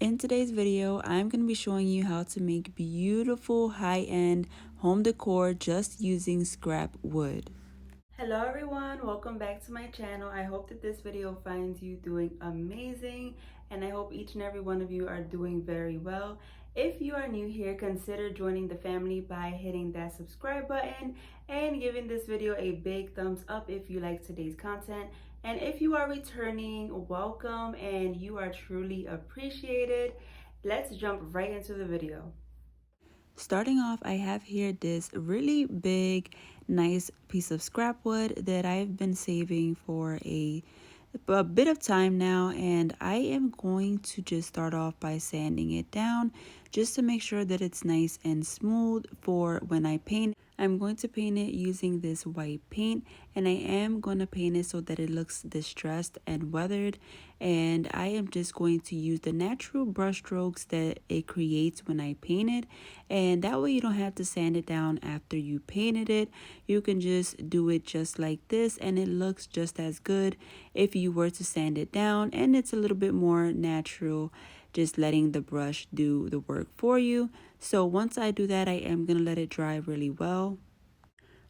In today's video, I'm going to be showing you how to make beautiful high-end home decor just using scrap wood. Hello everyone, welcome back to my channel. I hope that this video finds you doing amazing, and I hope each and every one of you are doing very well. If you are new here, consider joining the family by hitting that subscribe button and giving this video a big thumbs up if you like today's content. And if you are returning, welcome, and you are truly appreciated. Let's jump right into the video. Starting off, I have here this really big, nice piece of scrap wood that I've been saving for a bit of time now, and I am going to just start off by sanding it down just to make sure that it's nice and smooth for when I paint. I'm going to paint it using this white paint, and I am going to paint it so that it looks distressed and weathered, and I am just going to use the natural brush strokes that it creates when I paint it, and that way you don't have to sand it down after you painted it. You can just do it just like this, and it looks just as good if you were to sand it down, and it's a little bit more natural, just letting the brush do the work for you. So once I do that, I am going to let it dry really well.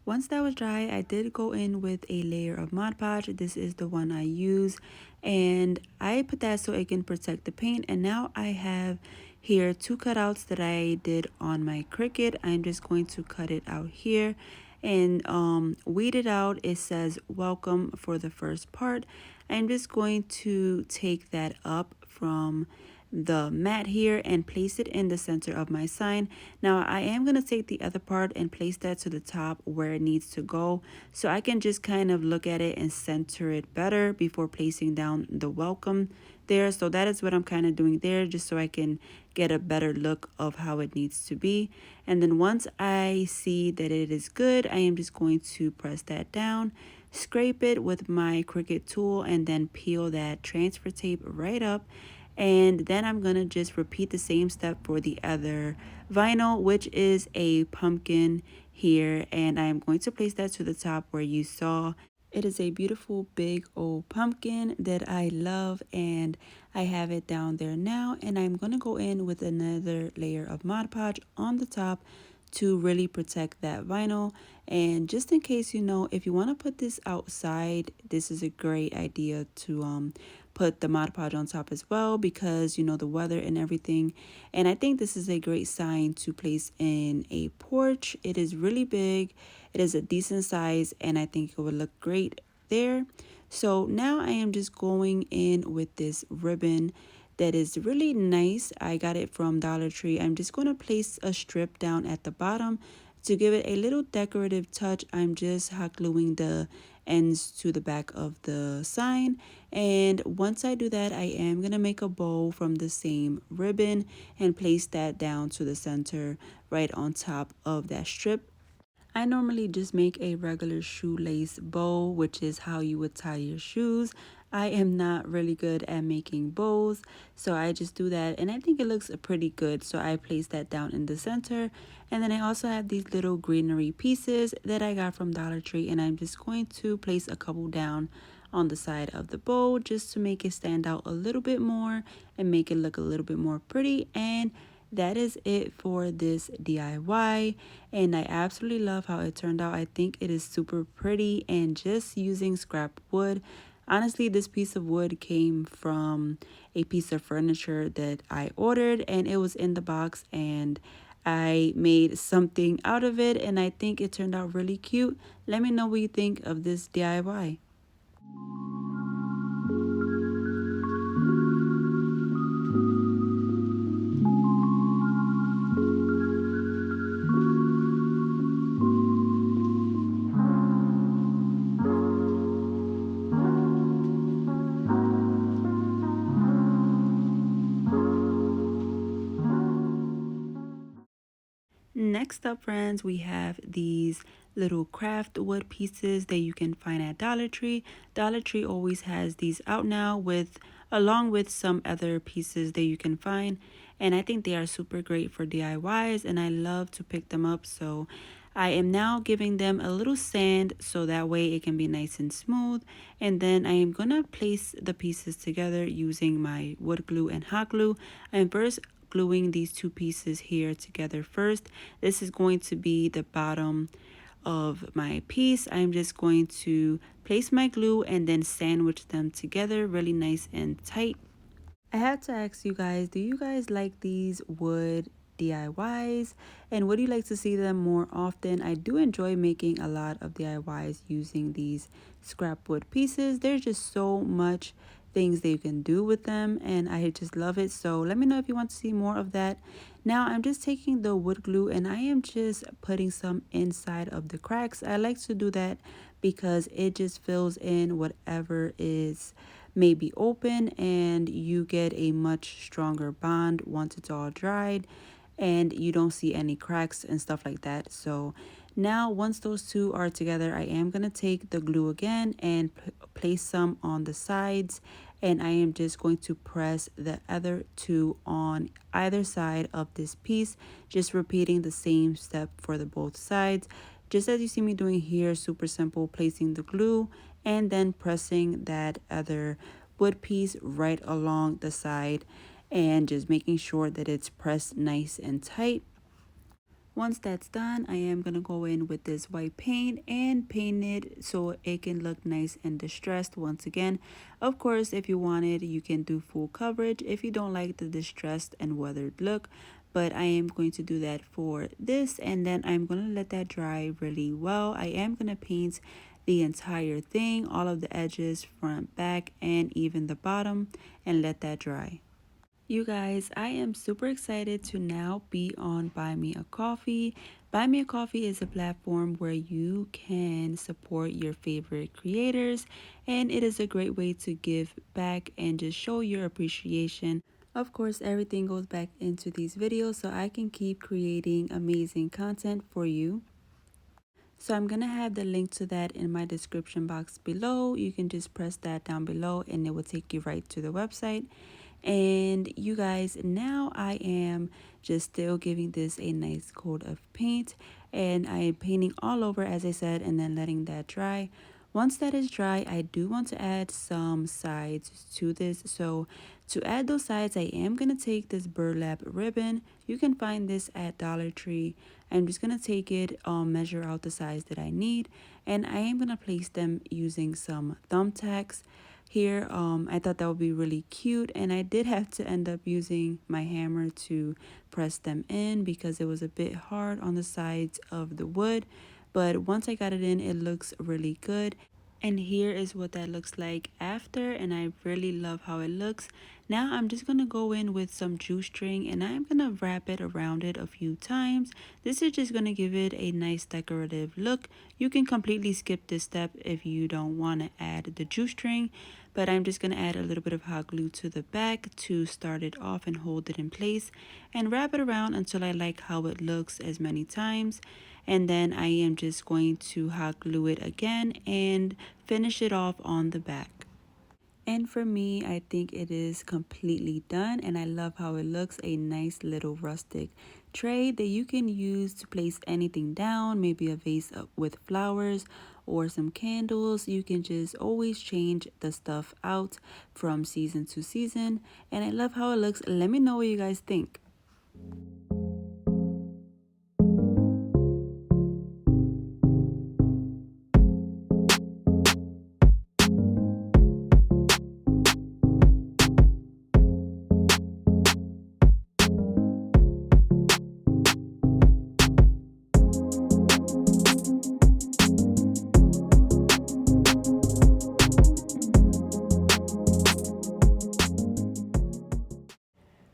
Once that was dry, I did go in with a layer of Mod Podge. This is the one I use, and I put that so it can protect the paint. And now I have here two cutouts that I did on my Cricut. I'm just going to cut it out here and weed it out. It says welcome for the first part. I'm just going to take that up from the mat here and place it in the center of my sign. Now I am going to take the other part and place that to the top where it needs to go, so I can just kind of look at it and center it better before placing down the welcome there. So that is what I'm kind of doing there, just so I can get a better look of how it needs to be. And then once I see that it is good, I am just going to press that down, scrape it with my Cricut tool, and then peel that transfer tape right up. And then I'm gonna just repeat the same step for the other vinyl, which is a pumpkin here, and I'm going to place that to the top where you saw. It is a beautiful big old pumpkin that I love, and I have it down there now, and I'm gonna go in with another layer of Mod Podge on the top to really protect that vinyl. And just in case, if you want to put this outside, this is a great idea to put the Mod Podge on top as well, because the weather and everything. And I think this is a great sign to place in a porch. It is really big, it is a decent size, and I think it would look great there. So now I am just going in with this ribbon that is really nice. I got it from Dollar Tree. I'm just going to place a strip down at the bottom to give it a little decorative touch. I'm just hot gluing the ends to the back of the sign, and once I do that, I am going to make a bow from the same ribbon and place that down to the center right on top of that strip. I normally just make a regular shoelace bow, which is how you would tie your shoes. I am not really good at making bows, so I just do that, and I think it looks pretty good. So I place that down in the center, and then I also have these little greenery pieces that I got from Dollar Tree, and I'm just going to place a couple down on the side of the bow just to make it stand out a little bit more and make it look a little bit more pretty. And that is it for this DIY, and I absolutely love how it turned out. I think it is super pretty, and just using scrap wood. Honestly, this piece of wood came from a piece of furniture that I ordered, and it was in the box, and I made something out of it, and I think it turned out really cute. Let me know what you think of this DIY. Next up, friends, we have these little craft wood pieces that you can find at Dollar Tree. Dollar Tree always has these out now, along with some other pieces that you can find, and I think they are super great for DIYs, and I love to pick them up. So I am now giving them a little sand so that way it can be nice and smooth. And then I am going to place the pieces together using my wood glue and hot glue. I am first gluing these two pieces here together first. This is going to be the bottom of my piece. I'm just going to place my glue and then sandwich them together really nice and tight. I had to ask you guys, do you guys like these wood DIYs? And would you like to see them more often? I do enjoy making a lot of DIYs using these scrap wood pieces. There's just so much things that you can do with them and I just love it. So let me know if you want to see more of that. Now I'm just taking the wood glue and I am just putting some inside of the cracks. I like to do that because it just fills in whatever is maybe open and you get a much stronger bond once it's all dried and you don't see any cracks and stuff like that. So now once those two are together, I am going to take the glue again and place some on the sides and I am just going to press the other two on either side of this piece, just repeating the same step for the both sides. Just as you see me doing here, super simple, placing the glue and then pressing that other wood piece right along the side and just making sure that it's pressed nice and tight. Once that's done, I am going to go in with this white paint and paint it so it can look nice and distressed once again. Of course, if you wanted, you can do full coverage if you don't like the distressed and weathered look. But I am going to do that for this and then I'm going to let that dry really well. I am going to paint the entire thing, all of the edges, front, back, and even the bottom, and let that dry. You guys, I am super excited to now be on Buy Me a Coffee. Buy Me a Coffee is a platform where you can support your favorite creators, and it is a great way to give back and just show your appreciation. Of course, everything goes back into these videos so I can keep creating amazing content for you. So I'm going to have the link to that in my description box below. You can just press that down below and it will take you right to the website. And you guys, now I am just still giving this a nice coat of paint and I am painting all over as I said and then letting that dry. Once that is dry, I do want to add some sides to this. So to add those sides, I am going to take this burlap ribbon. You can find this at Dollar Tree. I'm just going to take it, measure out the size that I need, and I am going to place them using some thumbtacks here. I thought that would be really cute, and I did have to end up using my hammer to press them in because it was a bit hard on the sides of the wood. But once I got it in, it looks really good. And here is what that looks like after, and I really love how it looks. Now I'm just going to go in with some juice string and I'm going to wrap it around it a few times. This is just going to give it a nice decorative look. You can completely skip this step if you don't want to add the juice string, but I'm just going to add a little bit of hot glue to the back to start it off and hold it in place and wrap it around until I like how it looks as many times. And then I am just going to hot glue it again and finish it off on the back. And for me, I think it is completely done and I love how it looks. A nice little rustic tray that you can use to place anything down, maybe a vase with flowers or some candles. You can just always change the stuff out from season to season. And I love how it looks. Let me know what you guys think.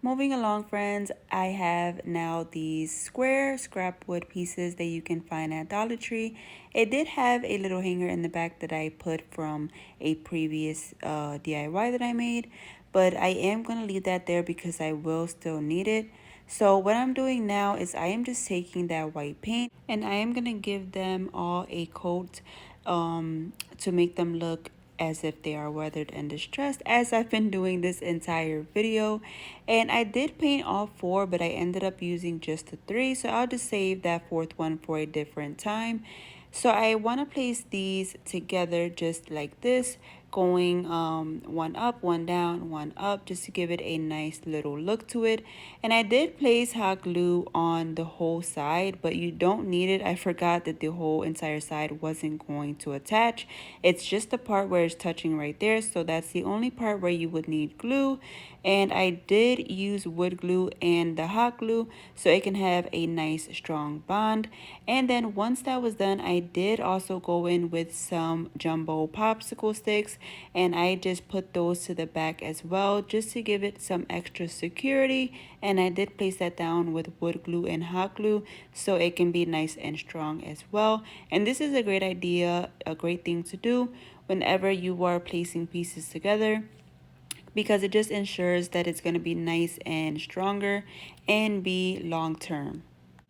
Moving along, friends, I have now these square scrap wood pieces that you can find at Dollar Tree. It did have a little hanger in the back that I put from a previous DIY that I made, but I am going to leave that there because I will still need it. So what I'm doing now is I am just taking that white paint and I am going to give them all a coat to make them look as if they are weathered and distressed, as I've been doing this entire video. And I did paint all four, but I ended up using just the three, so I'll just save that fourth one for a different time. So I want to place these together just like this, going one up, one down, one up, just to give it a nice little look to it. And I did place hot glue on the whole side, but you don't need it. I forgot that the whole entire side wasn't going to attach. It's just the part where it's touching right there, so that's the only part where you would need glue. And I did use wood glue and the hot glue so it can have a nice strong bond. And then once that was done, I did also go in with some jumbo popsicle sticks, and I just put those to the back as well just to give it some extra security. And I did place that down with wood glue and hot glue so it can be nice and strong as well. And this is a great idea, a great thing to do whenever you are placing pieces together, because it just ensures that it's going to be nice and stronger and be long term.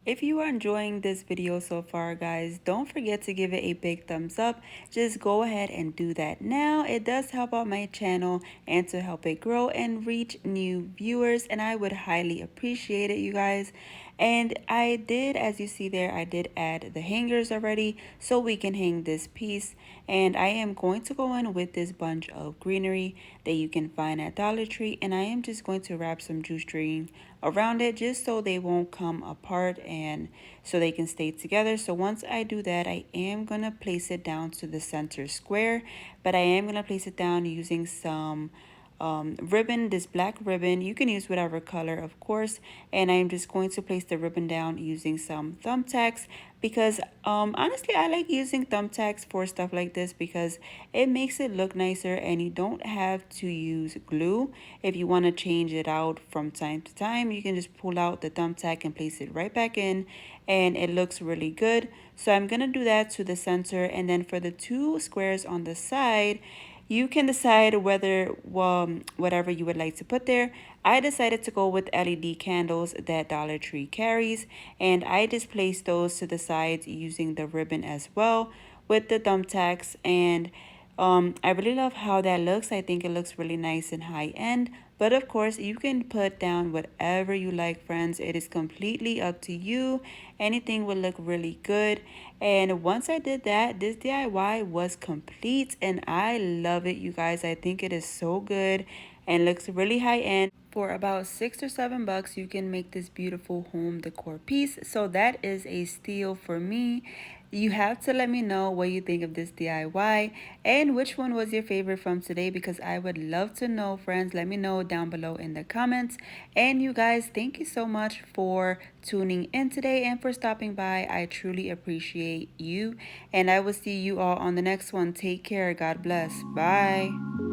If you are enjoying this video so far, guys, don't forget to give it a big thumbs up. Just go ahead and do that now. It does help out my channel and to help it grow and reach new viewers, and I would highly appreciate it, you guys. And I did, as you see there, I did add the hangers already so we can hang this piece. And I am going to go in with this bunch of greenery that you can find at Dollar Tree, and I am just going to wrap some jute string around it just so they won't come apart and so they can stay together. So once I do that, I am going to place it down to the center square, but I am going to place it down using some ribbon, this black ribbon. You can use whatever color, of course, and I'm just going to place the ribbon down using some thumbtacks, because honestly I like using thumbtacks for stuff like this because it makes it look nicer and you don't have to use glue. If you want to change it out from time to time, you can just pull out the thumbtack and place it right back in, and it looks really good. So I'm gonna do that to the center, and then for the two squares on the side, you can decide whether whatever you would like to put there. I decided to go with LED candles that Dollar Tree carries, and I just placed those to the sides using the ribbon as well with the thumbtacks. And I really love how that looks. I think it looks really nice and high end. But of course, you can put down whatever you like, friends. It is completely up to you. Anything will look really good. And once I did that, this DIY was complete and I love it, you guys. I think it is so good and looks really high end. For about $6 or $7, you can make this beautiful home decor piece. So that is a steal for me. You have to let me know what you think of this DIY and which one was your favorite from today, because I would love to know, friends. Let me know down below in the comments. And you guys, thank you so much for tuning in today and for stopping by. I truly appreciate you, and I will see you all on the next one. Take care. God bless. Bye.